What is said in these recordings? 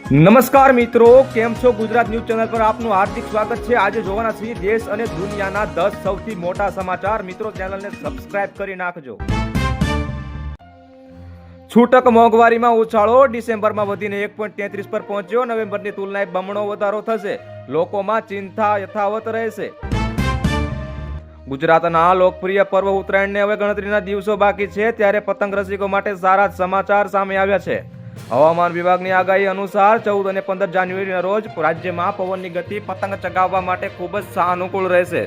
નમસ્કાર મિત્રો, કેમ છો? ગુજરાત ન્યૂઝ ચેનલ પર આપનું હાર્દિક સ્વાગત છે। આજે જોવાના છીએ દેશ અને દુનિયાના 10 સૌથી મોટા સમાચાર। મિત્રો, ચેનલને સબસ્ક્રાઇબ કરી નાખજો। છૂટક મોંઘવારીમાં ઉછાળો, ડિસેમ્બરમાં વધીને 1.33 પર પહોંચ્યો। નવેમ્બરની તુલનાએ બમણો વધારો થશે, લોકોમાં ચિંતા યથાવત રહેશે। ગુજરાતના લોકપ્રિય પર્વ ઉત્તરાયણને હવે ગણતરીના દિવસો બાકી છે, ત્યારે પતંગ રસિકો માટે સારા સમાચાર સામે આવ્યા છે। હવામાન વિભાગની આગાહી અનુસાર 14 અને 15 જાન્યુઆરીના રોજ રાજ્યમાં પવનની ગતિ પતંગ ચગાવવા માટે ખૂબ જ સાનુકૂળ રહેશે।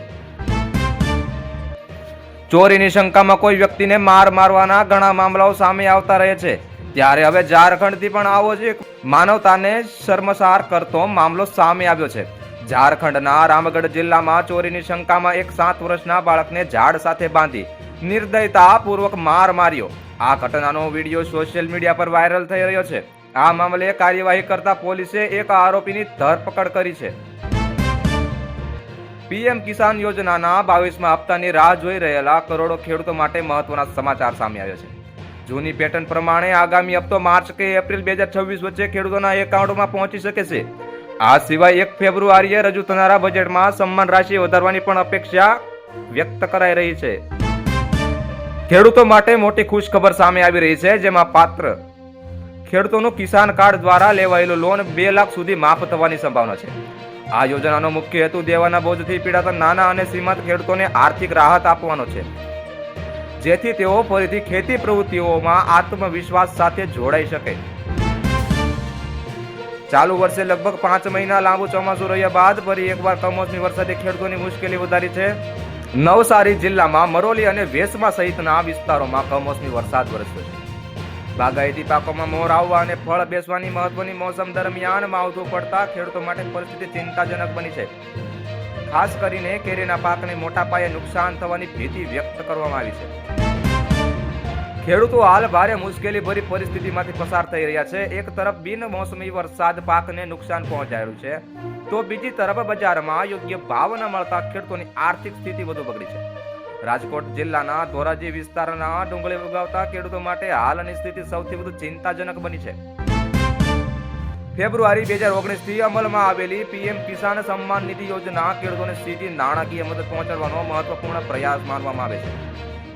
ચોરીની શંકામાં કોઈ વ્યક્તિને મારવાના ઘણા મામલાઓ સામે આવતા રહે છે, ત્યારે હવે ઝારખંડથી પણ આવો જ એક માનવતાને શર્મસાર કરતો મામલો સામે આવ્યો છે। ઝારખંડના રામગઢ જિલ્લામાં ચોરીની શંકામાં એક 7 વર્ષના બાળકને ઝાડ સાથે બાંધી નિર્દયતાપૂર્વક માર્યો। આ ઘટનાનો વિડીયો સોશિયલ મીડિયા પર વાયરલ થઈ રહ્યો છે। આ મામલે કાર્યવાહી કરતા પોલીસે એક આરોપીની ધરપકડ કરી છે। પીએમ કિસાન યોજનાના 22મા હપ્તાની રાહ જોઈ રહેલા કરોડો ખેડૂતો માટે મહત્વના સમાચાર સામે આવ્યા છે। જૂની પેટર્ન પ્રમાણે આગામી હપ્તો માર્ચ કે એપ્રિલ 2026 વચ્ચે ખેડૂતોના એકાઉન્ટમાં પહોંચી શકે છે। આ સિવાય 1 ફેબ્રુઆરીએ રજૂ થનારા બજેટમાં સન્માન રાશિ વધારવાની પણ અપેક્ષા વ્યક્ત કરાઈ રહી છે। ખેડૂતો માટે મોટી ખુશખબર સામે આવી રહી છે, જેમાં પાત્ર ખેડૂતોનું કિસાન કાર્ડ દ્વારા લેવાયેલું લોન 2 લાખ સુધી માફ થવાની સંભાવના છે। આ યોજનાનો મુખ્ય હેતુ દેવાના બોજથી પીડાતા નાના અને સીમાંત ખેડૂતોને આર્થિક રાહત આપવાનો છે, જેથી તેઓ ફરીથી ખેતી પ્રવૃત્તિઓમાં આત્મવિશ્વાસ સાથે જોડાઈ શકે। ચાલુ વર્ષે લગભગ 5 મહિના લાંબુ ચોમાસું રહ્યા બાદ ફરી એકવાર કમોસમી વરસાદે ખેડૂતોની મુશ્કેલી વધારી છે। નવસારી જિલ્લામાં મરોલી અને વેસમા સહિતના વિસ્તારોમાં કમોસમી વરસાદ વરસ્યો છે। બાગાયતી પાકોમાં મોર આવવા અને ફળ બેસવાની મહત્વની મોસમ દરમિયાન માવઠું પડતા ખેડૂતો માટે પરિસ્થિતિ ચિંતાજનક બની છે। ખાસ કરીને કેરીના પાકને મોટા પાયે નુકસાન થવાની ભીતિ વ્યક્ત કરવામાં આવી છે। ખેડૂતો હાલ ભારે મુશ્કેલી ભરી પરિસ્થિતિમાંથી પસાર થઈ રહ્યા છે। એક તરફ બિનમોસમી વરસાદ પાકને નુકસાન પહોંચાડ્યું છે, તો બીજી તરફ બજારમાં યોગ્ય ભાવ ન મળતા ખેડૂતોની આર્થિક સ્થિતિ વધુ બગડી છે। રાજકોટ જિલ્લાના ધોરાજી વિસ્તારના ડુંગળી ઉગાવતા ખેડૂતો માટે હાલની સ્થિતિ સૌથી વધુ ચિંતાજનક બની છે। ફેબ્રુઆરી 2019 થી અમલમાં આવેલી પીએમ કિસાન સન્માન નિધિ યોજના ખેડૂતોને સીધી નાણાકીય મદદ પહોંચાડવાનો મહત્વપૂર્ણ પ્રયાસ માનવામાં આવે છે।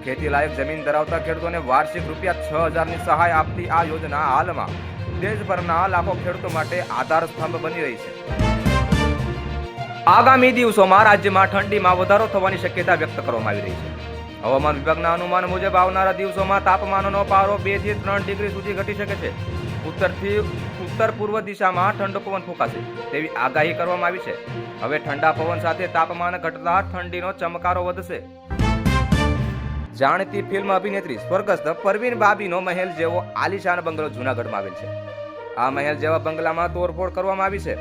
ખેતી લાયક જમીન ધરાવતા ખેડૂતોને વાર્ષિક ₹6000ની સહાય આપતી આ યોજના હાલમાં દેશભરના લાખો ખેડૂતો માટે આધાર સ્તંભ બની રહી છે। આગામી દિવસોમાં રાજ્યમાં ઠંડીમાં વધારો થવાની શક્યતા વ્યક્ત કરવામાં આવી રહી છે। હવામાન વિભાગના અનુમાન મુજબ આવનારા દિવસોમાં તાપમાનનો પારો 2 થી 3 ડિગ્રી સુધી ઘટી શકે છે। ઉત્તરથી ઉત્તર પૂર્વ દિશામાં ઠંડો પવન ફૂંકાશે તેવી આગાહી કરવામાં આવી છે। હવે ઠંડા પવન સાથે તાપમાન ઘટતા ઠંડીનો ચમકારો વધશે। જાણીતી ફિલ્મ અભિનેત્રી સ્વર્ગસ્થ પરવીન બાબીનો મહેલ જેવો આલિશાન બંગલો જૂનાગઢમાં આવેલ છે। આ મહેલ જેવા બંગલામાં તોડફોડ કરવામાં આવી છે।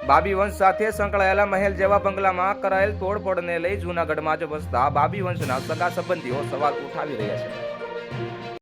બાબી વંશ સાથે સંકળાયેલા મહેલ જેવા બંગલામાં કરાયેલ તોડફોડને લઈ જૂનાગઢમાં જ વસતા બાબી વંશના સગા સંબંધીઓ સવાલ ઉઠાવી રહ્યા છે।